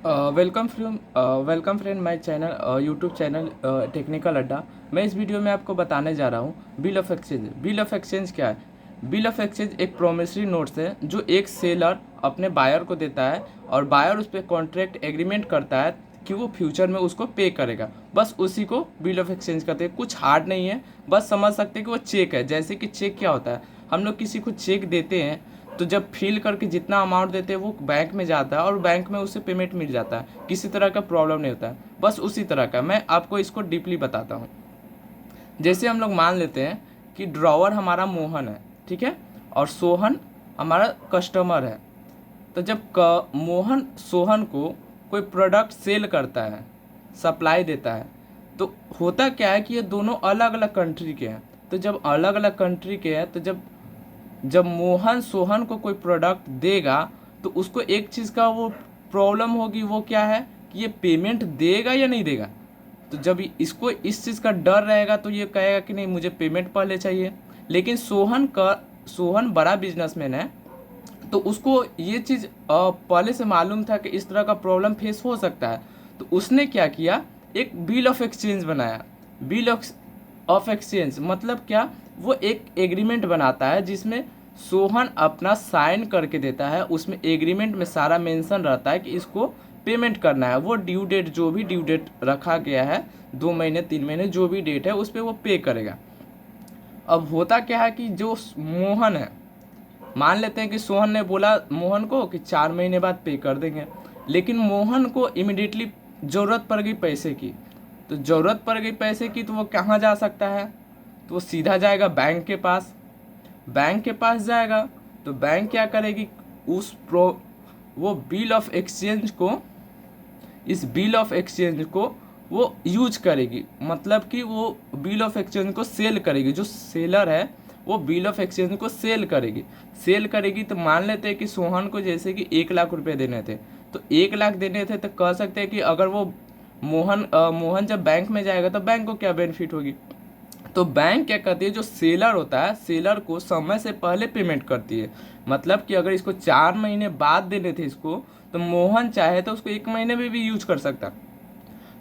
Welcome friend my channel YouTube channel technical अड्डा। मैं इस वीडियो में आपको बताने जा रहा हूँ bill of exchange. Bill of exchange क्या है? बिल ऑफ एक्सचेंज एक प्रोमिसरी नोट्स है जो एक सेलर अपने बायर को देता है और बायर उस पर कॉन्ट्रैक्ट एग्रीमेंट करता है कि वो फ्यूचर में उसको पे करेगा। बस उसी को बिल ऑफ एक्सचेंज कहते हैं। कुछ हार्ड नहीं है, बस समझ सकते हैं कि वो चेक है। जैसे कि चेक क्या होता है, हम लोग किसी को चेक देते हैं तो जब फिल करके जितना अमाउंट देते हैं वो बैंक में जाता है और बैंक में उससे पेमेंट मिल जाता है, किसी तरह का प्रॉब्लम नहीं होता है। बस उसी तरह का मैं आपको इसको डीपली बताता हूँ। जैसे हम लोग मान लेते हैं कि ड्रॉवर हमारा मोहन है, ठीक है, और सोहन हमारा कस्टमर है। तो जब मोहन सोहन को कोई प्रोडक्ट सेल करता है, सप्लाई देता है, तो होता क्या है कि ये दोनों अलग अलग कंट्री के हैं। तो जब अलग अलग कंट्री के हैं तो जब जब मोहन सोहन को कोई प्रोडक्ट देगा तो उसको एक चीज़ का वो प्रॉब्लम होगी। वो क्या है कि ये पेमेंट देगा या नहीं देगा। तो जब इसको इस चीज़ का डर रहेगा तो ये कहेगा कि नहीं, मुझे पेमेंट पहले चाहिए। लेकिन सोहन बड़ा बिजनेसमैन है, तो उसको ये चीज़ पहले से मालूम था कि इस तरह का प्रॉब्लम फेस हो सकता है। तो उसने क्या किया, एक बिल ऑफ एक्सचेंज बनाया। बिल ऑफ एक्सचेंज मतलब क्या, वो एक एग्रीमेंट बनाता है जिसमें सोहन अपना साइन करके देता है। उसमें एग्रीमेंट में सारा मेंशन रहता है कि इसको पेमेंट करना है। वो ड्यू डेट, जो भी ड्यू डेट रखा गया है, 2 महीने 3 महीने जो भी डेट है उस पर वो पे करेगा। अब होता क्या है कि जो मोहन है, मान लेते हैं कि सोहन ने बोला मोहन को कि 4 महीने बाद पे कर देंगे, लेकिन मोहन को इमिडिएटली ज़रूरत पड़ गई पैसे की। तो ज़रूरत पड़ गई पैसे की तो वो कहाँ जा सकता है, तो वो सीधा जाएगा बैंक के पास। बैंक के पास जाएगा तो बैंक क्या करेगी, वो बिल ऑफ एक्सचेंज को, इस बिल ऑफ एक्सचेंज को वो यूज करेगी। मतलब कि वो बिल ऑफ एक्सचेंज को सेल करेगी। जो सेलर है वो बिल ऑफ एक्सचेंज को सेल करेगी। तो मान लेते हैं कि सोहन को जैसे कि 1 लाख रुपए देने थे, तो 1 लाख देने थे, तो कह सकते हैं कि अगर वो मोहन जब बैंक में जाएगा तो बैंक को क्या बेनिफिट होगी। तो बैंक क्या करती है, जो सेलर होता है सेलर को समय से पहले पेमेंट करती है। मतलब कि अगर इसको 4 महीने बाद देने थे इसको, तो मोहन चाहे तो उसको 1 महीने में भी यूज कर सकता।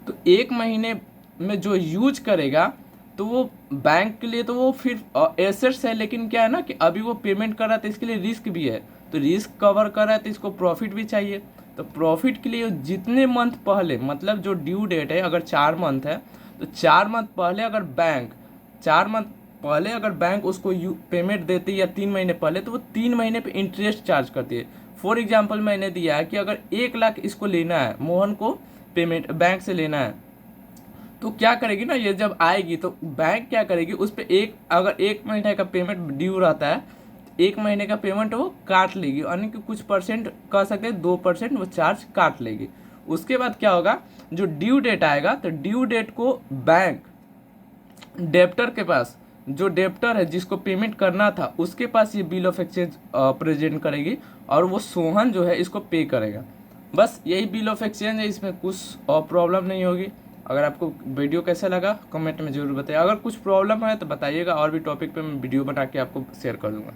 तो 1 महीने में जो यूज करेगा तो वो बैंक के लिए तो वो फिर एसेट्स है। लेकिन क्या है ना कि अभी वो पेमेंट कर रहा है तो इसके लिए रिस्क भी है। तो रिस्क कवर कर रहा है तो इसको प्रॉफिट भी चाहिए। तो प्रॉफिट के लिए जितने मंथ पहले, मतलब जो ड्यू डेट है अगर 4 मंथ है, तो 4 मंथ पहले अगर बैंक 4 मंथ पहले अगर बैंक उसको पेमेंट देती है या 3 महीने पहले, तो वो 3 महीने पे इंटरेस्ट चार्ज करती है। फॉर एग्जाम्पल मैंने दिया है कि अगर 1 लाख इसको लेना है, मोहन को पेमेंट बैंक से लेना है, तो क्या करेगी ना, ये जब आएगी तो बैंक क्या करेगी, उस पर अगर 1 महीने का पेमेंट ड्यू रहता है, 1 महीने का पेमेंट वो काट लेगी। यानी कि कुछ परसेंट कह सकते हैं, 2% वो चार्ज काट लेगी। उसके बाद क्या होगा, जो ड्यू डेट आएगा तो ड्यू डेट को बैंक डेप्टर के पास, जो डेप्टर है जिसको पेमेंट करना था उसके पास ये बिल ऑफ एक्सचेंज प्रेजेंट करेगी और वो सोहन जो है इसको पे करेगा। बस यही बिल ऑफ एक्सचेंज है, इसमें कुछ और प्रॉब्लम नहीं होगी। अगर आपको वीडियो कैसा लगा कमेंट में ज़रूर बताइए। अगर कुछ प्रॉब्लम है तो बताइएगा, और भी टॉपिक पे मैं वीडियो बना के आपको शेयर कर दूँगा।